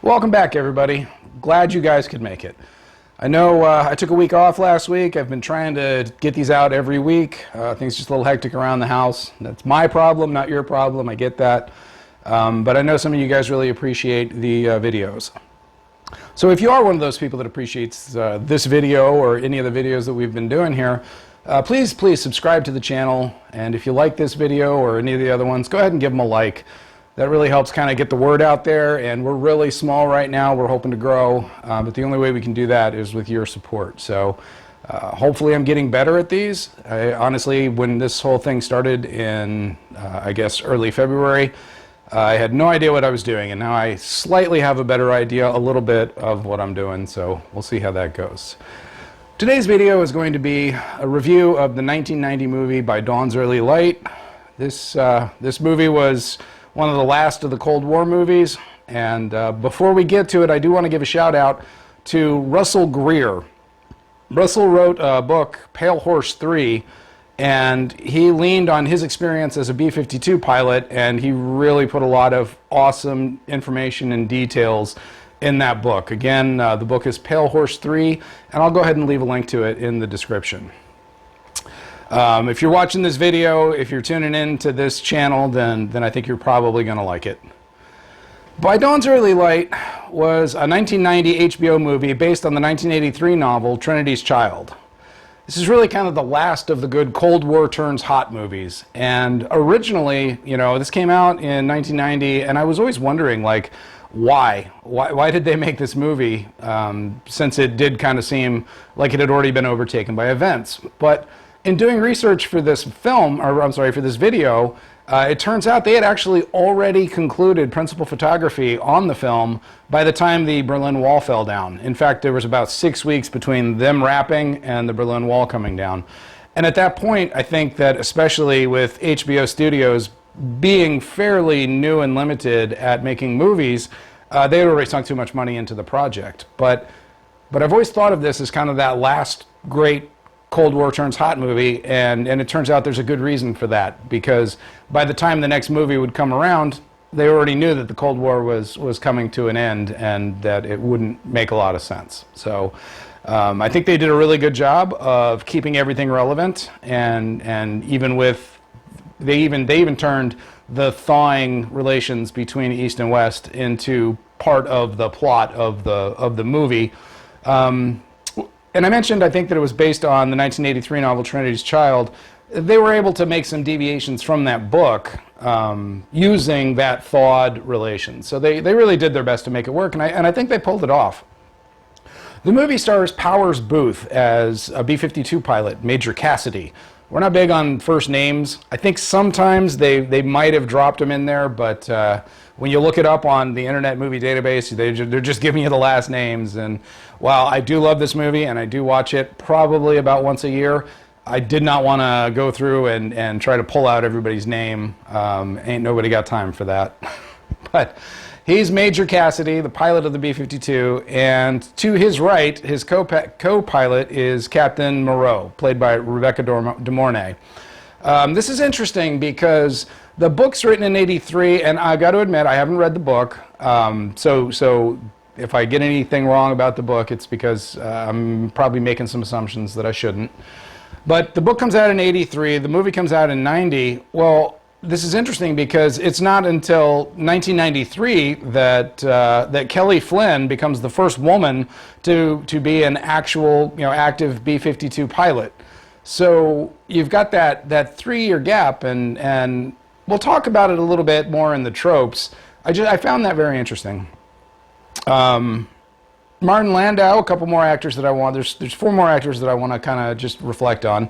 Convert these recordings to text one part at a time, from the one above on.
Welcome back, everybody. Glad you guys could make it. I know I took a week off last week. I've been trying to get these out every week. Things just a little hectic around the house. That's my problem, not your problem. I get that. But I know some of you guys really appreciate the videos. So if you are one of those people that appreciates this video or any of the videos that we've been doing here, please subscribe to the channel. And if you like this video or any of the other ones, go ahead and give them a like. That really helps kind of get the word out there, and we're really small right now. We're hoping to grow, but the only way we can do that is with your support. So hopefully I'm getting better at these. Honestly, when this whole thing started in, I guess, early February, I had no idea what I was doing, and now I slightly have a better idea, a little bit, of what I'm doing, so we'll see how that goes. Today's video is going to be a review of the 1990 movie By Dawn's Early Light. This movie was one of the last of the Cold War movies, and before we get to it, I do want to give a shout out to Russell Greer. Russell wrote a book, Pale Horse 3, and he leaned on his experience as a B-52 pilot, and he really put a lot of awesome information and details in that book. Again, the book is Pale Horse 3, and I'll go ahead and leave a link to it in the description. If you're watching this video, if you're tuning in to this channel, then I think you're probably going to like it. By Dawn's Early Light was a 1990 HBO movie based on the 1983 novel Trinity's Child. This is really kind of the last of the good Cold War turns hot movies. And originally, you know, this came out in 1990, and I was always wondering, like, why did they make this movie, since it did kind of seem like it had already been overtaken by events. But in doing research for this film, or I'm sorry, for this video, it turns out they had actually already concluded principal photography on the film by the time the Berlin Wall fell down. In fact, there was about 6 weeks between them wrapping and the Berlin Wall coming down. And at that point, I think that especially with HBO Studios being fairly new and limited at making movies, they had already sunk too much money into the project. But I've always thought of this as kind of that last great Cold War turns hot movie, and it turns out there's a good reason for that, because by the time the next movie would come around, they already knew that the Cold War was coming to an end and that it wouldn't make a lot of sense. So I think they did a really good job of keeping everything relevant, and even with they even turned the thawing relations between East and West into part of the plot of the movie. And I mentioned, I think, that it was based on the 1983 novel Trinity's Child. They were able to make some deviations from that book using that thawed relation. So they really did their best to make it work, and I think they pulled it off. The movie stars Powers Booth as a B-52 pilot, Major Cassidy. We're not big on first names. I think sometimes they might have dropped him in there, but when you look it up on the Internet Movie Database, they're just giving you the last names. And while I do love this movie and I do watch it probably about once a year, I did not want to go through and try to pull out everybody's name. Ain't nobody got time for that. But he's Major Cassidy, the pilot of the B-52, and to his right, his co-pilot is Captain Moreau, played by Rebecca De Mornay. This is interesting because the book's written in '83, and I got to admit, I haven't read the book, so if I get anything wrong about the book, it's because I'm probably making some assumptions that I shouldn't. But the book comes out in '83, the movie comes out in '90. Well, this is interesting because it's not until 1993 that Kelly Flynn becomes the first woman to be an actual, active B-52 pilot. So you've got that 3-year gap, and we'll talk about it a little bit more in the tropes. I found that very interesting. Martin Landau, a couple more actors that I want. There's 4 more actors that I want to kind of just reflect on.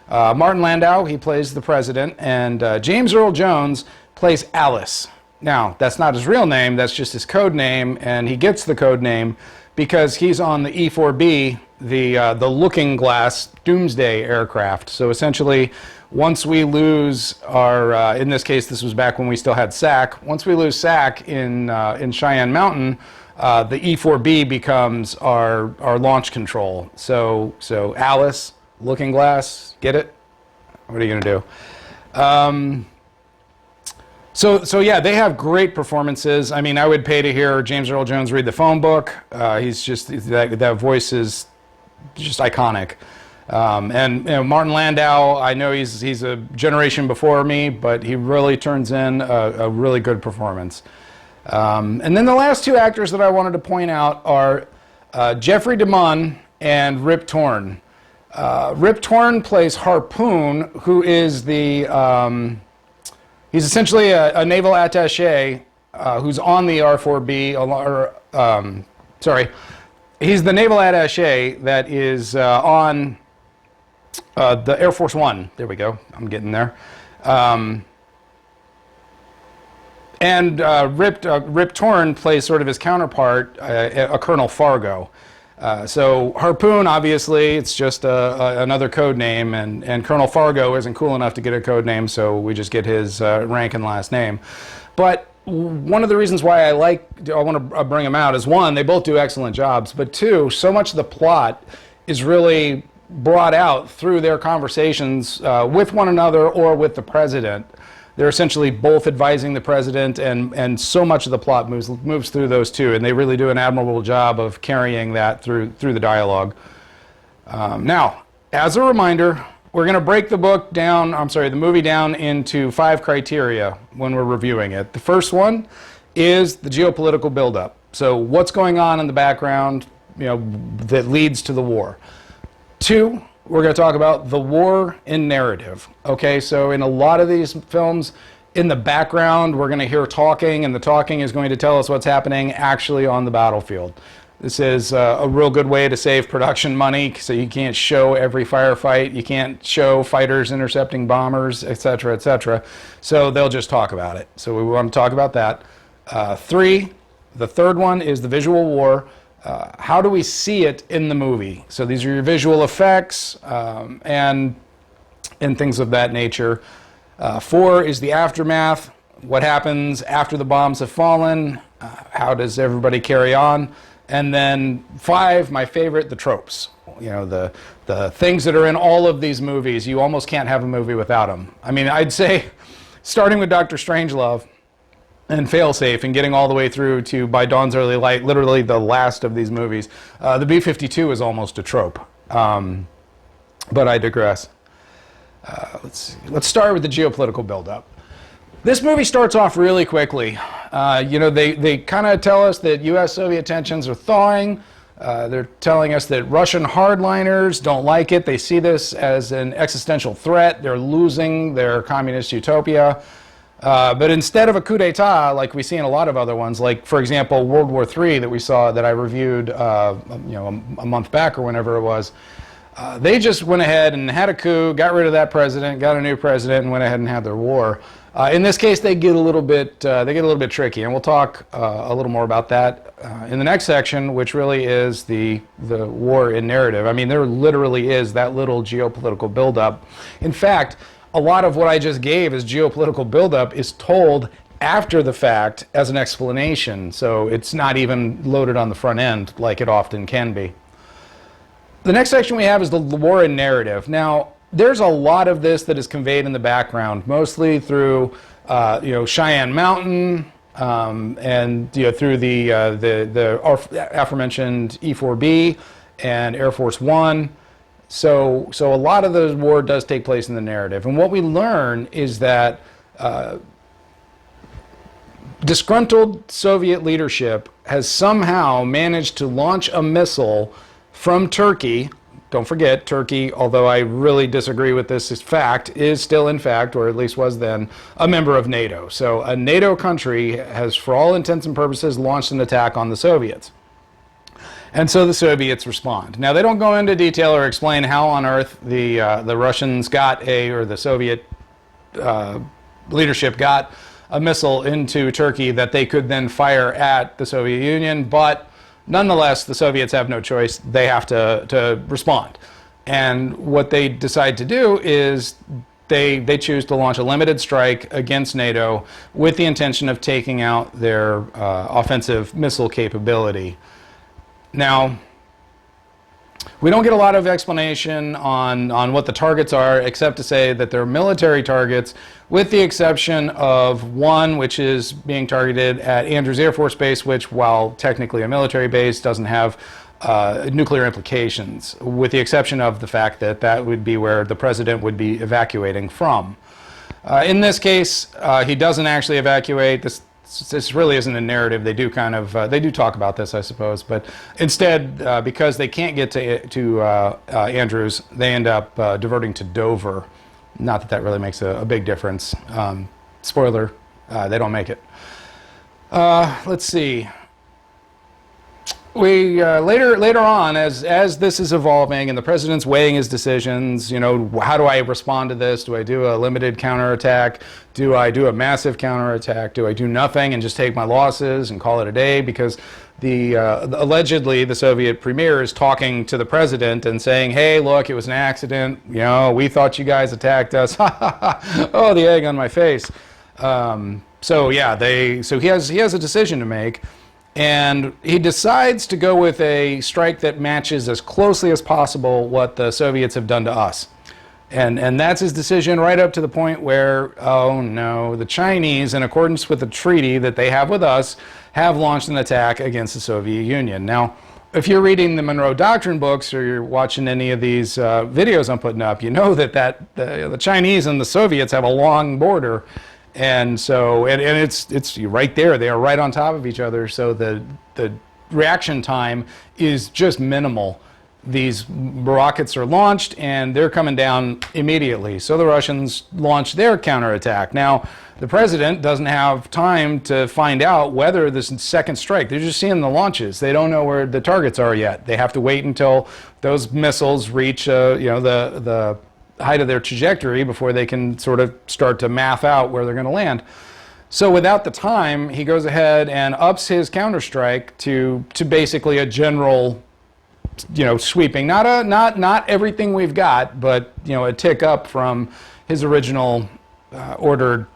Martin Landau, he plays the president, and James Earl Jones plays Alice. Now, that's not his real name, that's just his code name, and he gets the code name because he's on the E-4B, the Looking Glass Doomsday aircraft. So essentially, once we lose our, in this case, this was back when we still had SAC, once we lose SAC in Cheyenne Mountain, the E-4B becomes our launch control. So Alice, Looking Glass, get it? What are you going to do? So yeah, they have great performances. I mean, I would pay to hear James Earl Jones read the phone book. He's just that voice is just iconic. And you know, Martin Landau, I know he's a generation before me, but he really turns in a really good performance. And then the last two actors that I wanted to point out are Jeffrey DeMunn and Rip Torn. Rip Torn plays Harpoon, who is he's essentially a naval attaché who's on the R4B, he's the naval attaché that is on the Air Force One. There we go. I'm getting there. And Rip Torn plays sort of his counterpart, a Colonel Fargo. So Harpoon, obviously, it's just another code name, and Colonel Fargo isn't cool enough to get a code name, so we just get his rank and last name. But one of the reasons why I want to bring them out is, one, they both do excellent jobs, but two, so much of the plot is really brought out through their conversations with one another or with the president. They're essentially both advising the president, and so much of the plot moves through those two, and they really do an admirable job of carrying that through the dialogue. Now, as a reminder, we're going to break the movie down into 5 criteria when we're reviewing it. The first one is the geopolitical buildup. So what's going on in the background, that leads to the war. 2, we're going to talk about the war in narrative. Okay, so in a lot of these films, in the background, we're going to hear talking, and the talking is going to tell us what's happening actually on the battlefield. This is a real good way to save production money, so you can't show every firefight, you can't show fighters intercepting bombers, etc., etc. So they'll just talk about it. So we want to talk about that. 3, the third one is the visual war. How do we see it in the movie? So these are your visual effects and things of that nature. 4 is the aftermath. What happens after the bombs have fallen? How does everybody carry on? And then 5, my favorite, the tropes. The things that are in all of these movies. You almost can't have a movie without them. I mean, I'd say, starting with Dr. Strangelove and Failsafe and getting all the way through to By Dawn's Early Light, literally the last of these movies. The B-52 is almost a trope. But I digress. Let's start with the geopolitical buildup. This movie starts off really quickly. They kind of tell us that U.S.-Soviet tensions are thawing. They're telling us that Russian hardliners don't like it. They see this as an existential threat. They're losing their communist utopia. But instead of a coup d'etat, like we see in a lot of other ones, like, for example, World War III that I reviewed a month back or whenever it was, they just went ahead and had a coup, got rid of that president, got a new president, and went ahead and had their war. In this case, they get a little bit tricky, and we'll talk a little more about that in the next section, which really is the war in narrative. I mean, there literally is that little geopolitical buildup. In fact, a lot of what I just gave as geopolitical buildup is told after the fact as an explanation, so it's not even loaded on the front end like it often can be. The next section we have is the war in narrative. Now, there's a lot of this that is conveyed in the background, mostly through, Cheyenne Mountain, and through the aforementioned E-4B and Air Force One. So a lot of the war does take place in the narrative, and what we learn is that disgruntled Soviet leadership has somehow managed to launch a missile from Turkey. Don't forget, Turkey, although I really disagree with this fact, is still in fact, or at least was then, a member of NATO. So a NATO country has, for all intents and purposes, launched an attack on the Soviets. And so the Soviets respond. Now, they don't go into detail or explain how on earth the Russians or the Soviet leadership got a missile into Turkey that they could then fire at the Soviet Union, but nonetheless, the Soviets have no choice. They have to respond. And what they decide to do is they choose to launch a limited strike against NATO with the intention of taking out their offensive missile capability. Now, We don't get a lot of explanation on what the targets are, except to say that they're military targets, with the exception of one which is being targeted at Andrews Air Force Base, which, while technically a military base, doesn't have nuclear implications, with the exception of the fact that that would be where the president would be evacuating from. In this case, he doesn't actually evacuate. This really isn't a narrative. They do kind of they do talk about this, I suppose, but instead, because they can't get to Andrews, they end up diverting to Dover. Not that that really makes a big difference. Spoiler: they don't make it. Let's see. We later on, as this is evolving and the president's weighing his decisions, you know, how do I respond to this? Do I do a limited counterattack? Do I do a massive counterattack? Do I do nothing and just take my losses and call it a day? Because allegedly the Soviet premier is talking to the president and saying, "Hey, look, it was an accident. You know, we thought you guys attacked us. Oh, the egg on my face." So yeah, so he has a decision to make. And he decides to go with a strike that matches as closely as possible what the Soviets have done to us. And that's his decision, right up to the point where, oh no, the Chinese, in accordance with the treaty that they have with us, have launched an attack against the Soviet Union. Now, if you're reading the Monroe Doctrine books or you're watching any of these videos I'm putting up, you know that the Chinese and the Soviets have a long border. And so, and it's right there. They are right on top of each other. So the reaction time is just minimal. These rockets are launched and they're coming down immediately. So the Russians launch their counterattack. Now, the president doesn't have time to find out whether this second strike. They're just seeing the launches. They don't know where the targets are yet. They have to wait until those missiles reach, you know, the height of their trajectory before they can sort of start to math out where they're going to land. So without the time, he goes ahead and ups his counterstrike to basically a general, you know, sweeping, not everything we've got, but, you know, a tick up from his original ordered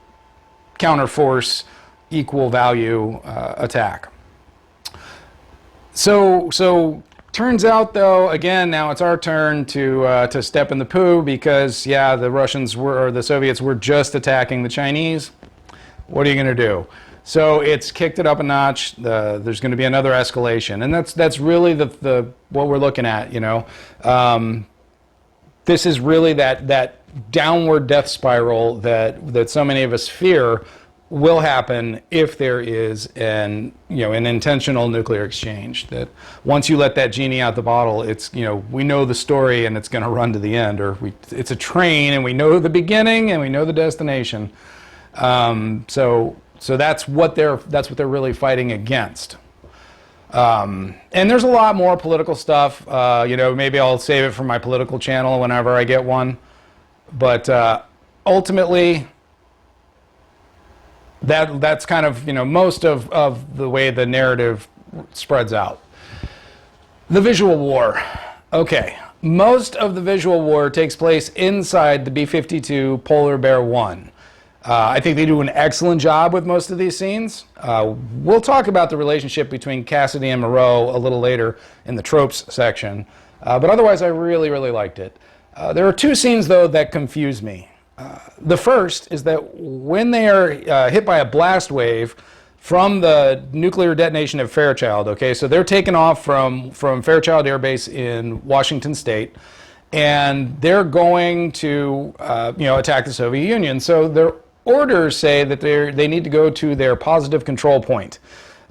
counterforce equal value attack. So turns out, though, again, now it's our turn to step in the poo, because yeah, the Russians or the Soviets were just attacking the Chinese. What are you going to do? So it's kicked it up a notch. There's going to be another escalation, and that's really what we're looking at. You know, this is really that downward death spiral that so many of us fear will happen if there is an intentional nuclear exchange. That once you let that genie out the bottle, it's, you know, we know the story and it's going to run to the end, or it's a train and we know the beginning and we know the destination. So that's what they're really fighting against. And there's a lot more political stuff. You know, maybe I'll save it for my political channel whenever I get one. But ultimately, that's kind of, you know, most of the way the narrative spreads out. The visual war. Okay, most of the visual war takes place inside the B-52 Polar Bear 1. I think they do an excellent job with most of these scenes. We'll talk about the relationship between Cassidy and Moreau a little later in the tropes section. But otherwise, I really, really liked it. There are two scenes, though, that confuse me. The first is that when they are hit by a blast wave from the nuclear detonation of Fairchild, okay, so they're taken off from Fairchild Air Base in Washington State, and they're going to attack the Soviet Union. So their orders say that they need to go to their positive control point.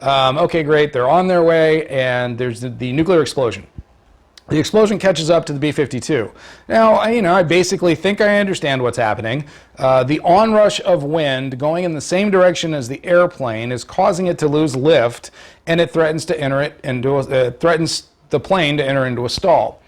Okay, great, they're on their way, and there's the nuclear explosion. The explosion catches up to the B-52. Now, I basically think I understand what's happening. The onrush of wind going in the same direction as the airplane is causing it to lose lift, and it threatens to enter threatens the plane to enter into a stall.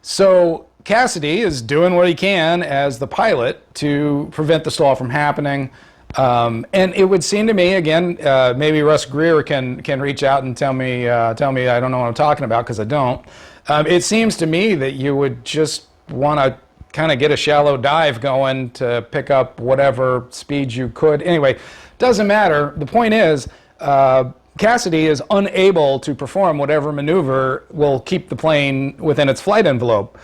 So Cassidy is doing what he can as the pilot to prevent the stall from happening. And it would seem to me, again, maybe Russ Greer can reach out and tell me I don't know what I'm talking about, because I don't. It seems to me that you would just want to kind of get a shallow dive going to pick up whatever speed you could. Anyway, doesn't matter. The point is, Cassidy is unable to perform whatever maneuver will keep the plane within its flight envelope.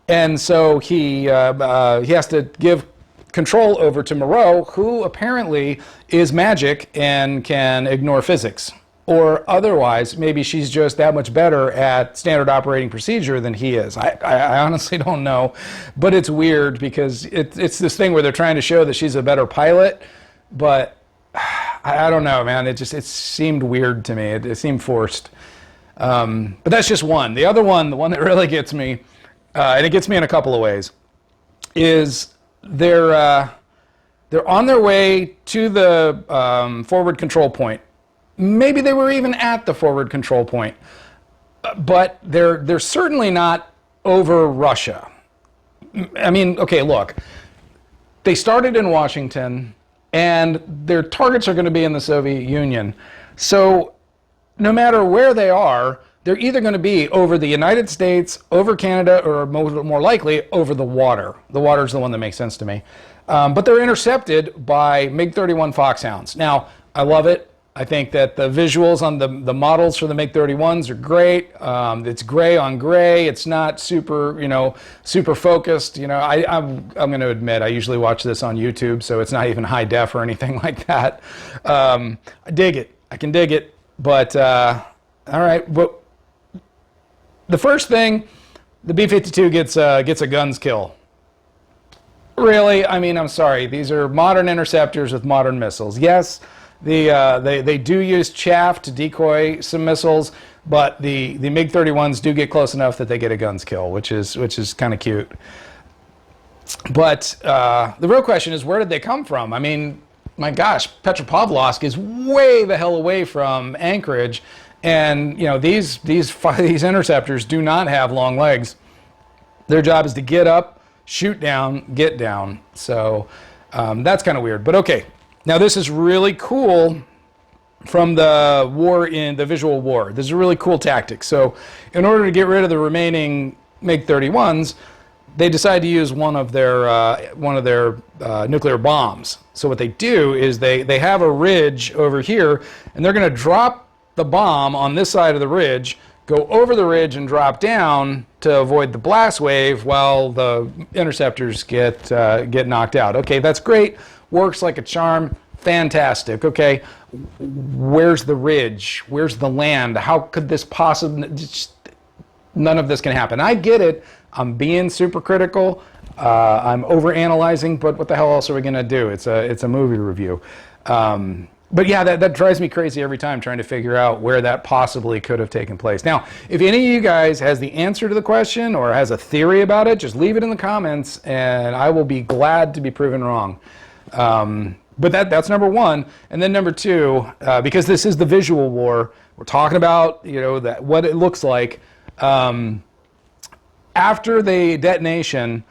And so he has to give control over to Moreau, who apparently is magic and can ignore physics. Or otherwise, maybe she's just that much better at standard operating procedure than he is. I honestly don't know, but it's weird because it's this thing where they're trying to show that she's a better pilot, but I don't know, man. It seemed weird to me. It seemed forced. But that's just one. The other one, the one that really gets me, and it gets me in a couple of ways, is they're on their way to the forward control point. Maybe they were even at the forward control point, but they're certainly not over Russia. I mean, okay, look, they started in Washington, and their targets are going to be in the Soviet Union. So no matter where they are, they're either going to be over the United States, over Canada, or more likely over the water. The water's the one that makes sense to me. But they're intercepted by MiG-31 Foxhounds. Now, I love it. I think that the visuals on the models for the MiG-31s are great. It's gray on gray. It's not super, super focused. I'm going to admit I usually watch this on YouTube, so it's not even high def or anything like that. I dig it. I can dig it. But all right. But the first thing, the B-52 gets a guns kill. Really? I mean, I'm sorry. These are modern interceptors with modern missiles. Yes. They do use chaff to decoy some missiles, but the MiG-31s do get close enough that they get a guns kill, which is kind of cute. But the real question is, where did they come from? I mean, my gosh, Petropavlovsk is way the hell away from Anchorage, and these interceptors do not have long legs. Their job is to get up, shoot down, get down. So that's kind of weird. But okay. Now, this is really cool from the war in the visual war. This is a really cool tactic. So in order to get rid of the remaining MiG-31s, they decide to use one of their nuclear bombs. So what they do is they have a ridge over here, and they're going to drop the bomb on this side of the ridge, go over the ridge and drop down to avoid the blast wave while the interceptors get knocked out. Okay, that's great. Works like a charm. Fantastic. Okay, where's the ridge? Where's the land? How could this possibly... None of this can happen. I get it. I'm being super critical. I'm overanalyzing, but what the hell else are we going to do? It's a movie review. But yeah, that drives me crazy every time trying to figure out where that possibly could have taken place. Now, if any of you guys has the answer to the question or has a theory about it, just leave it in the comments, and I will be glad to be proven wrong. But that's number one. And then number two, because this is the visual war, we're talking about what it looks like. After the detonation,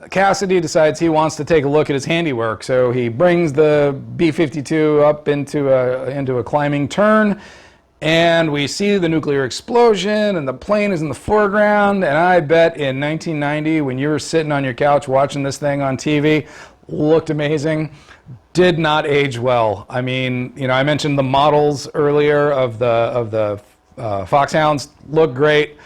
Cassidy decides he wants to take a look at his handiwork. So he brings the B-52 up into a climbing turn, and we see the nuclear explosion, and the plane is in the foreground. And I bet in 1990, when you were sitting on your couch watching this thing on TV, looked amazing. Did not age well. I mean, I mentioned the models earlier of the Foxhounds look great.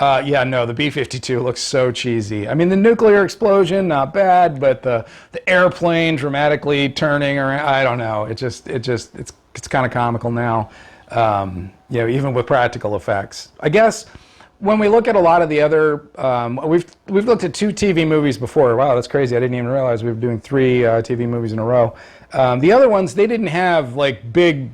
Yeah, no, the B-52 looks so cheesy. I mean, the nuclear explosion, not bad, but the airplane dramatically turning around, I don't know. It's kind of comical now. Even with practical effects. I guess when we look at a lot of the other, we've looked at 2 TV movies before. Wow, that's crazy. I didn't even realize we were doing 3 TV movies in a row. The other ones, they didn't have like big,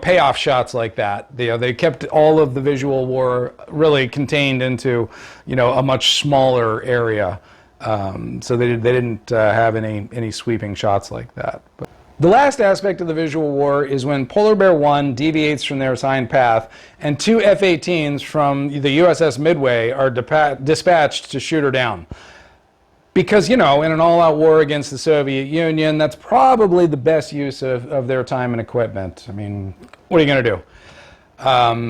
payoff shots like that. They kept all of the visual war really contained into, a much smaller area. So they didn't have any sweeping shots like that. But the last aspect of the visual war is when Polar Bear 1 deviates from their assigned path and 2 F-18s from the USS Midway are dispatched to shoot her down. Because, in an all-out war against the Soviet Union, that's probably the best use of their time and equipment. I mean, what are you going to do?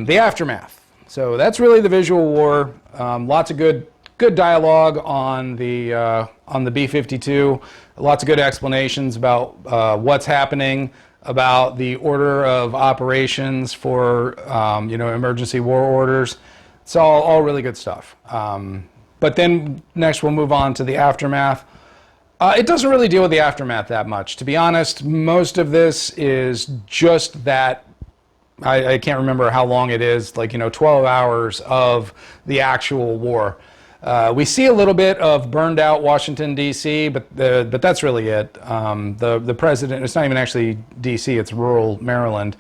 The aftermath. So that's really the visual war. Lots of good dialogue on the B-52. Lots of good explanations about what's happening. about the order of operations for emergency war orders. It's all really good stuff. But then next we'll move on to the aftermath. It doesn't really deal with the aftermath that much. To be honest, most of this is just that. I can't remember how long it is, like 12 hours of the actual war. We see a little bit of burned out Washington, D.C., but that's really it. The president, it's not even actually D.C., it's rural Maryland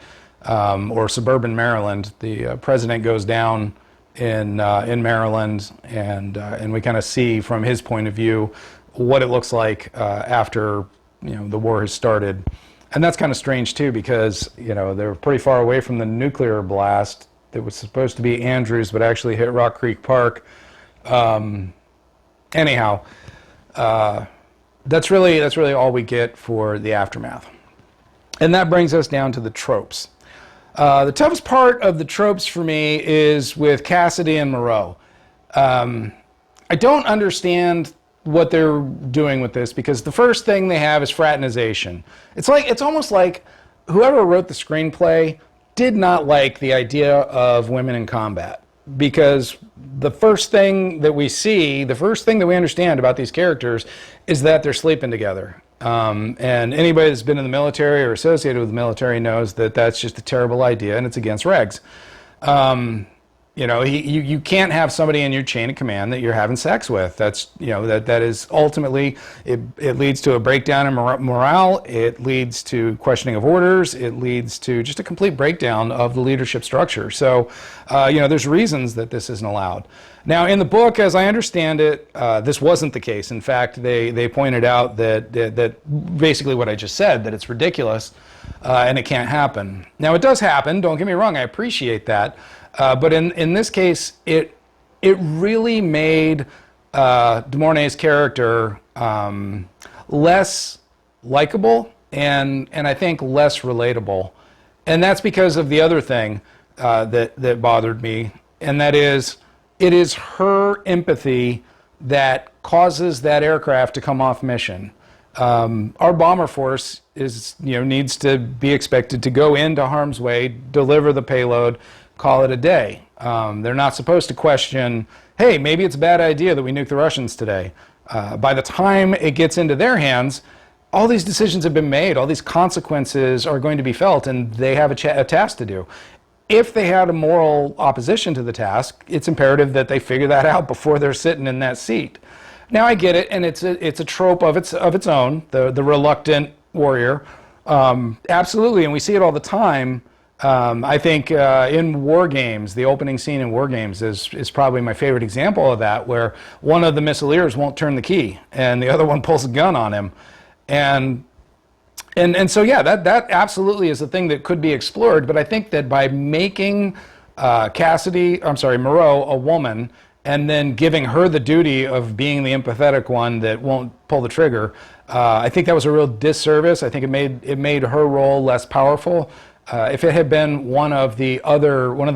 or suburban Maryland. The president goes down in Maryland, and we kind of see from his point of view what it looks like after the war has started. And that's kind of strange too, because they're pretty far away from the nuclear blast that was supposed to be Andrews, but actually hit Rock Creek Park. Anyhow, that's really all we get for the aftermath. And that brings us down to the tropes. The toughest part of the tropes for me is with Cassidy and Moreau. I don't understand what they're doing with this, because the first thing they have is fraternization. It's almost like whoever wrote the screenplay did not like the idea of women in combat, because the first thing that we see, the first thing that we understand about these characters is that they're sleeping together. And anybody that's been in the military or associated with the military knows that that's just a terrible idea, and it's against regs. You can't have somebody in your chain of command that you're having sex with. That's, that is ultimately, it leads to a breakdown in morale. It leads to questioning of orders. It leads to just a complete breakdown of the leadership structure. So, there's reasons that this isn't allowed. Now, in the book, as I understand it, this wasn't the case. In fact, they pointed out that basically what I just said, that it's ridiculous and it can't happen. Now, it does happen. Don't get me wrong. I appreciate that. But in this case, it really made De Mornay's character less likable and I think less relatable. And that's because of the other thing that bothered me, and that is, it is her empathy that causes that aircraft to come off mission. Our bomber force needs to be expected to go into harm's way, deliver the payload, call it a day. They're not supposed to question, hey, maybe it's a bad idea that we nuke the Russians today. By the time it gets into their hands, all these decisions have been made, all these consequences are going to be felt, and they have a task to do. If they had a moral opposition to the task, it's imperative that they figure that out before they're sitting in that seat. Now, I get it, and it's a trope of its own, the reluctant warrior. Absolutely, and we see it all the time. I think in war games, the opening scene in war games is probably my favorite example of that, where one of the missileers won't turn the key and the other one pulls a gun on him. And so, yeah, that absolutely is a thing that could be explored. But I think that by making Moreau a woman, and then giving her the duty of being the empathetic one that won't pull the trigger, I think that was a real disservice. I think it made her role less powerful. If it had been one of the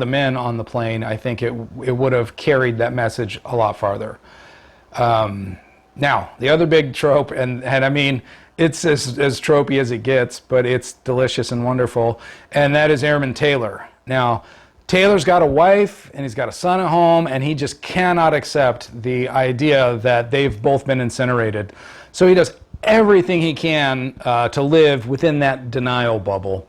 men on the plane, I think it would have carried that message a lot farther. Now, the other big trope, and I mean, it's as tropey as it gets, but it's delicious and wonderful, and that is Airman Taylor. Now, Taylor's got a wife and he's got a son at home, and he just cannot accept the idea that they've both been incinerated. So he does everything he can to live within that denial bubble.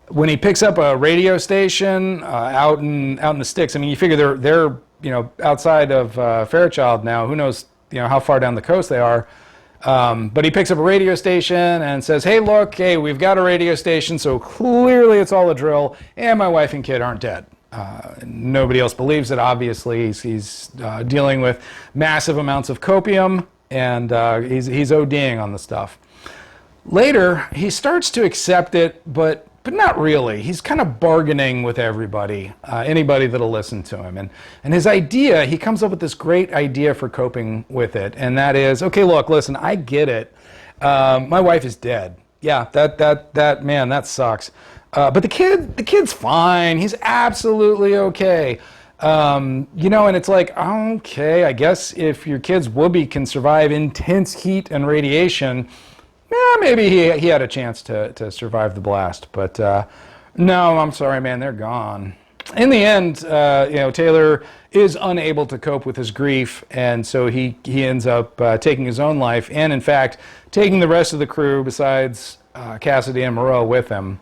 When he picks up a radio station out in the sticks, I mean, you figure they're outside of Fairchild now. Who knows how far down the coast they are. But he picks up a radio station and says, hey, look, we've got a radio station, so clearly it's all a drill, and my wife and kid aren't dead. Nobody else believes it, obviously. He's dealing with massive amounts of copium, and he's ODing on the stuff. Later, he starts to accept it, but not really. He's kind of bargaining with everybody, anybody that'll listen to him. And his idea, he comes up with this great idea for coping with it, and that is, okay, look, listen, I get it. My wife is dead. Yeah, that sucks. But the kid's fine. He's absolutely okay. And it's like, okay, I guess if your kid's whoopee can survive intense heat and radiation, yeah, maybe he had a chance to survive the blast. But no, I'm sorry, man, they're gone. In the end, Taylor is unable to cope with his grief, and so he ends up taking his own life, and in fact, taking the rest of the crew besides Cassidy and Moreau with him.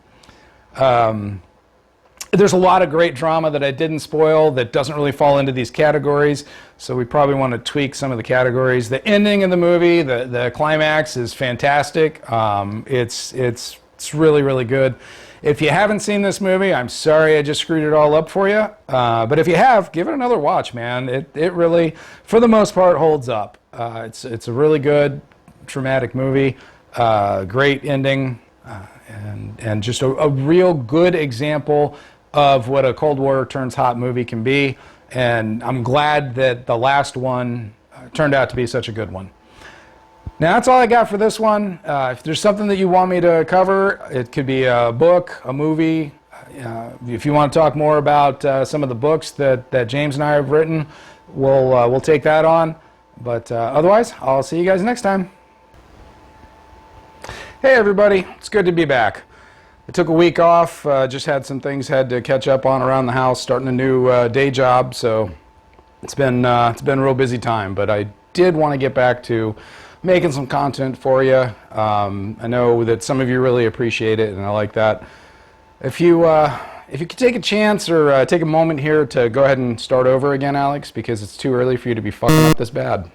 There's a lot of great drama that I didn't spoil that doesn't really fall into these categories, so we probably want to tweak some of the categories. The ending of the movie, the climax is fantastic. It's really, really good. If you haven't seen this movie, I'm sorry I just screwed it all up for you. But if you have, give it another watch, man. It really, for the most part, holds up. It's a really good, traumatic movie. Great ending, and just a real good example of what a Cold War turns hot movie can be. And I'm glad that the last one turned out to be such a good one. Now, that's all I got for this one. If there's something that you want me to cover, it could be a book, a movie. If you want to talk more about some of the books that James and I have written, we'll take that on. But otherwise, I'll see you guys next time. Hey, everybody. It's good to be back. I took a week off, just had some things had to catch up on around the house, starting a new day job, so it's been a real busy time, but I did want to get back to making some content for you. I know that some of you really appreciate it, and I like that. If you could take a chance or take a moment here to go ahead and start over again, Alex, because it's too early for you to be fucking up this bad.